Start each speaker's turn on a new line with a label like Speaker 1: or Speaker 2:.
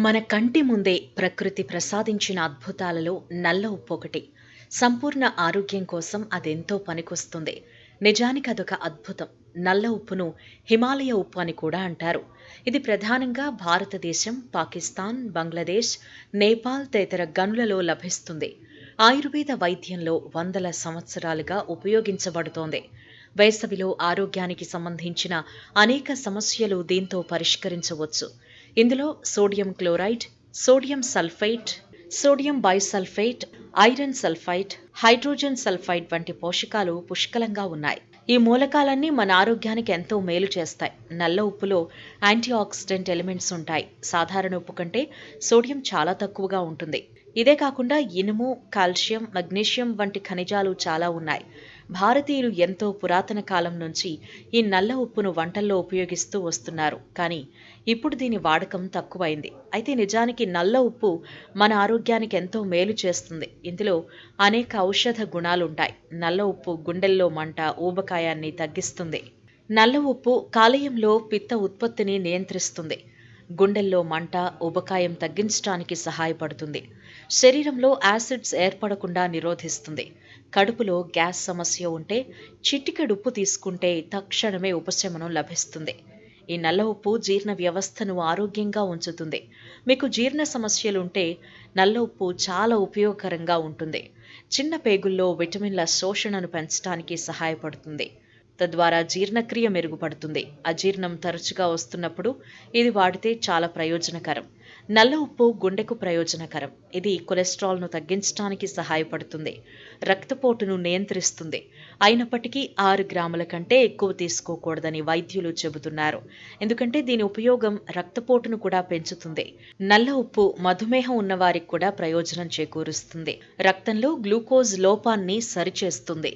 Speaker 1: మన కంటి ముందే ప్రకృతి ప్రసాదించిన అద్భుతాలలో నల్ల ఉప్పు ఒకటి. సంపూర్ణ ఆరోగ్యం కోసం అదెంతో పనికొస్తుంది. నిజానికి అదొక అద్భుతం. నల్ల ఉప్పును హిమాలయ ఉప్పు అని కూడా అంటారు. ఇది ప్రధానంగా భారతదేశం, పాకిస్తాన్, బంగ్లాదేశ్, నేపాల్ తదితర గనులలో లభిస్తుంది. ఆయుర్వేద వైద్యంలో వందల సంవత్సరాలుగా ఉపయోగించబడుతోంది. వేసవిలో ఆరోగ్యానికి సంబంధించిన అనేక సమస్యలు దీంతో పరిష్కరించవచ్చు. ఇందులో sodium chloride, sodium sulphate, sodium bisulphate, iron sulphide, hydrogen sulphide వంటి పోషకాలు పుష్కలంగా ఉన్నాయి. ఈ మూలకాలన్నీ మన ఆరోగ్యానికి ఎంతో మేలు చేస్తాయి. నల్ల ఉప్పులో యాంటీ ఆక్సిడెంట్ ఎలిమెంట్స్ ఉంటాయి. సాధారణ ఉప్పు కంటే సోడియం చాలా తక్కువగా ఉంటుంది. ఇదే కాకుండా ఇనుము, కాల్షియం, మెగ్నీషియం వంటి ఖనిజాలు చాలా ఉన్నాయి. భారతీయులు ఎంతో పురాతన కాలం నుంచి ఈ నల్ల ఉప్పును వంటల్లో ఉపయోగిస్తూ వస్తున్నారు. కానీ ఇప్పుడు దీని వాడకం తక్కువైంది. అయితే నిజానికి నల్ల ఉప్పు మన ఆరోగ్యానికి ఎంతో మేలు చేస్తుంది. ఇందులో అనేక ఔషధ గుణాలుంటాయి. నల్ల ఉప్పు గుండెల్లో మంట, ఊబకాయాన్ని తగ్గిస్తుంది. నల్ల ఉప్పు కాలేయంలో పిత్త ఉత్పత్తిని నియంత్రిస్తుంది. గుండెల్లో మంట, ఉబకాయం తగ్గించడానికి సహాయపడుతుంది. శరీరంలో యాసిడ్స్ ఏర్పడకుండా నిరోధిస్తుంది. కడుపులో గ్యాస్ సమస్య ఉంటే చిటికెడు ఉప్పు తీసుకుంటే తక్షణమే ఉపశమనం లభిస్తుంది. ఈ నల్ల ఉప్పు జీర్ణ వ్యవస్థను ఆరోగ్యంగా ఉంచుతుంది. మీకు జీర్ణ సమస్యలుంటే నల్ల ఉప్పు చాలా ఉపయోగకరంగా ఉంటుంది. చిన్న పేగుల్లో విటమిన్ల శోషణను పెంచడానికి సహాయపడుతుంది. తద్వారా జీర్ణక్రియ మెరుగుపడుతుంది. అజీర్ణం తరచుగా వస్తున్నప్పుడు ఇది వాడితే చాలా ప్రయోజనకరం. నల్ల ఉప్పు గుండెకు ప్రయోజనకరం. ఇది కొలెస్ట్రాల్ను తగ్గించడానికి సహాయపడుతుంది. రక్తపోటును నియంత్రిస్తుంది. అయినప్పటికీ 6 గ్రాముల కంటే ఎక్కువ తీసుకోకూడదని వైద్యులు చెబుతున్నారు. ఎందుకంటే దీని ఉపయోగం రక్తపోటును కూడా పెంచుతుంది. నల్ల ఉప్పు మధుమేహం ఉన్నవారికి కూడా ప్రయోజనం చేకూరుస్తుంది. రక్తంలో గ్లూకోజ్ లోపాన్ని సరిచేస్తుంది.